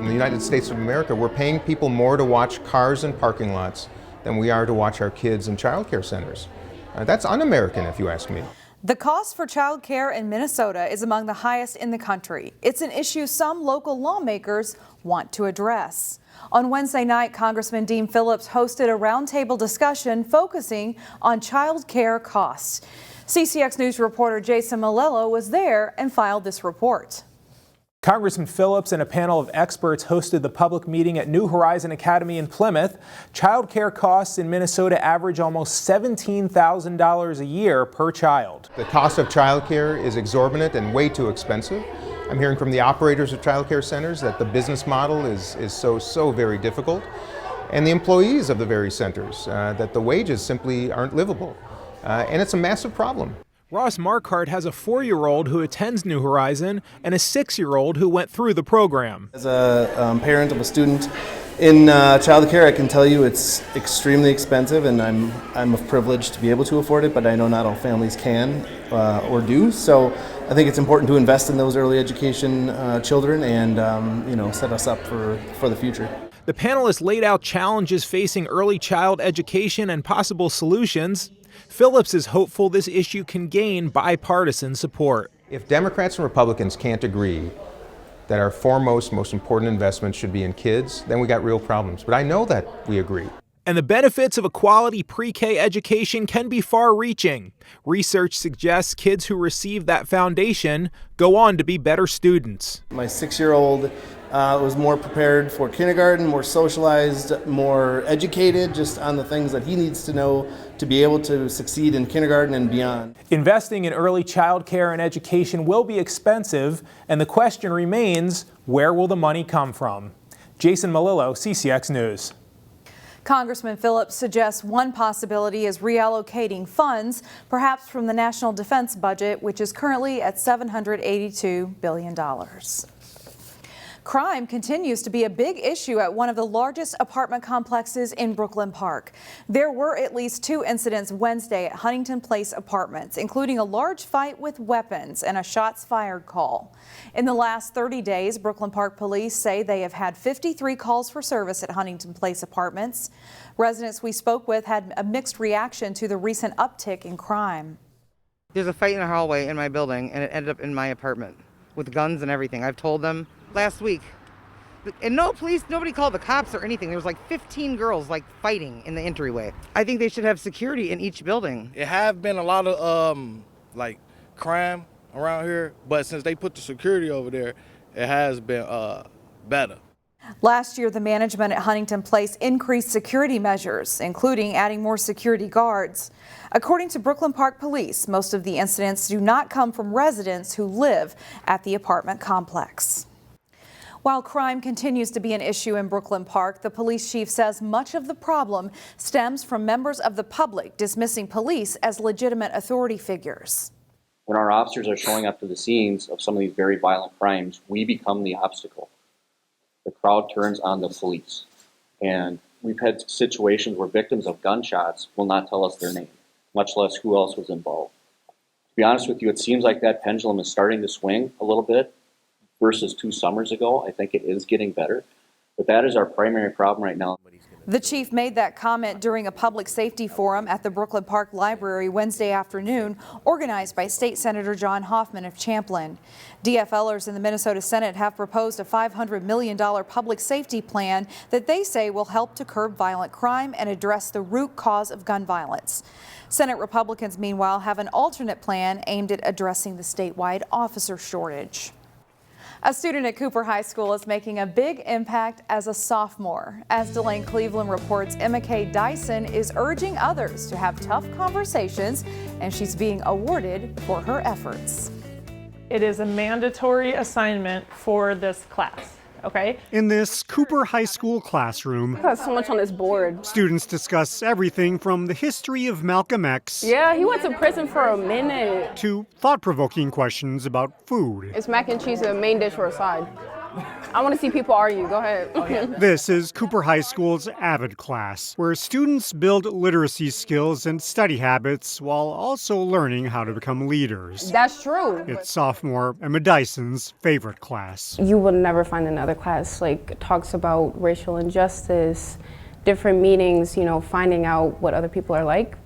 the United States of America, we're paying people more to watch cars in parking lots than we are to watch our kids in child care centers. That's un-American, if you ask me. The cost for child care in Minnesota is among the highest in the country. It's an issue some local lawmakers want to address. On Wednesday night, Congressman Dean Phillips hosted a roundtable discussion focusing on child care costs. CCX News reporter Jason Malillo was there and filed this report. Congressman Phillips and a panel of experts hosted the public meeting at New Horizon Academy in Plymouth. Child care costs in Minnesota average almost $17,000 a year per child. The cost of child care is exorbitant and way too expensive. I'm hearing from the operators of child care centers that the business model is so very difficult, and the employees of the very centers, that the wages simply aren't livable. And it's a massive problem. Ross Marquardt has a 4-year-old who attends New Horizon and a 6-year-old who went through the program. As a parent of a student in child care, I can tell you it's extremely expensive, and I'm privileged to be able to afford it, but I know not all families can or do. So I think it's important to invest in those early education children and set us up for the future. The panelists laid out challenges facing early child education and possible solutions. Phillips is hopeful this issue can gain bipartisan support. If Democrats and Republicans can't agree that our foremost, most important investment should be in kids, then we got real problems. But I know that we agree. And the benefits of a quality pre-K education can be far-reaching. Research suggests kids who receive that foundation go on to be better students. My 6-year-old was more prepared for kindergarten, more socialized, more educated just on the things that he needs to know to be able to succeed in kindergarten and beyond. Investing in early child care and education will be expensive, and the question remains, where will the money come from? Jason Malillo, CCX News. Congressman Phillips suggests one possibility is reallocating funds, perhaps from the national defense budget, which is currently at $782 billion. Crime continues to be a big issue at one of the largest apartment complexes in Brooklyn Park. There were at least 2 incidents Wednesday at Huntington Place Apartments, including a large fight with weapons and a shots fired call. In the last 30 days, Brooklyn Park police say they have had 53 calls for service at Huntington Place Apartments. Residents we spoke with had a mixed reaction to the recent uptick in crime. There's a fight in the hallway in my building, and it ended up in my apartment with guns and everything. I've told them last week, and nobody called the cops or anything. There was like 15 girls fighting in the entryway. I think they should have security in each building. It have been a lot of crime around here, but since they put the security over there, it has been better. Last year, the management at Huntington Place increased security measures, including adding more security guards. According to Brooklyn Park Police, most of the incidents do not come from residents who live at the apartment complex. While crime continues to be an issue in Brooklyn Park, the police chief says much of the problem stems from members of the public dismissing police as legitimate authority figures. When our officers are showing up to the scenes of some of these very violent crimes, we become the obstacle. The crowd turns on the police. And we've had situations where victims of gunshots will not tell us their name, much less who else was involved. To be honest with you, it seems like that pendulum is starting to swing a little bit. Versus 2 summers ago, I think it is getting better. But that is our primary problem right now. The chief made that comment during a public safety forum at the Brooklyn Park Library Wednesday afternoon, organized by State Senator John Hoffman of Champlin. DFLers in the Minnesota Senate have proposed a $500 million public safety plan that they say will help to curb violent crime and address the root cause of gun violence. Senate Republicans, meanwhile, have an alternate plan aimed at addressing the statewide officer shortage. A student at Cooper High School is making a big impact as a sophomore. As Delane Cleveland reports, Emakay Dyson is urging others to have tough conversations, and she's being awarded for her efforts. It is a mandatory assignment for this class. Okay. In this Cooper High School classroom, there's so much on this board. Students discuss everything from the history of Malcolm X. Yeah, he went to prison for a minute. To thought-provoking questions about food. Is mac and cheese a main dish or a side? I want to see people argue. Go ahead. This is Cooper High School's AVID class, where students build literacy skills and study habits while also learning how to become leaders. That's true. It's sophomore Emma Dyson's favorite class. You will never find another class like talks about racial injustice, different meanings, finding out what other people are like.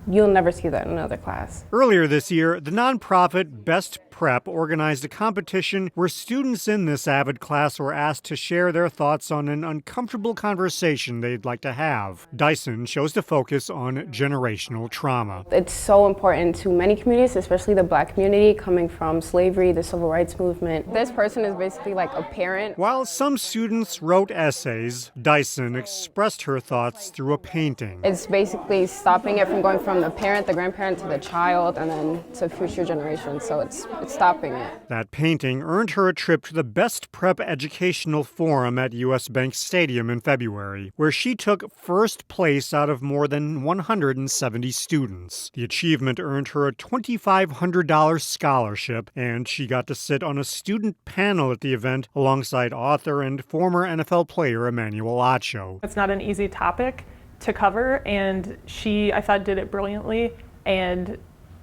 You'll never see that in another class. Earlier this year, the nonprofit Best Prep organized a competition where students in this AVID class were asked to share their thoughts on an uncomfortable conversation they'd like to have. Dyson chose to focus on generational trauma. It's so important to many communities, especially the Black community, coming from slavery, the civil rights movement. This person is basically like a parent. While some students wrote essays, Dyson expressed her thoughts through a painting. It's basically stopping it from going from the parent, the grandparent, to the child, and then to future generations. So it's stopping it. That painting earned her a trip to the Best Prep Educational Forum at US Bank Stadium in February, where she took first place out of more than 170 students. The achievement earned her a $2,500 scholarship, and she got to sit on a student panel at the event alongside author and former NFL player Emmanuel Osseo. It's not an easy topic to cover, and she, I thought, did it brilliantly and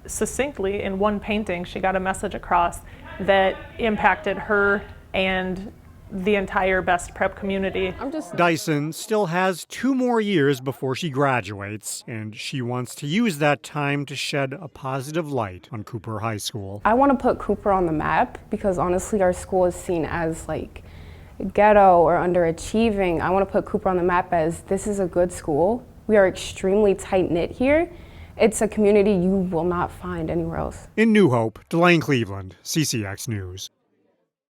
succinctly. In one painting, she got a message across that impacted her and the entire Best Prep community. Dyson still has 2 more years before she graduates, and she wants to use that time to shed a positive light on Cooper High School. I want to put Cooper on the map because honestly our school is seen as like ghetto or underachieving. I want to put Cooper on the map as this is a good school. We are extremely tight-knit here. It's a community you will not find anywhere else. In New Hope, Delane Cleveland, CCX News.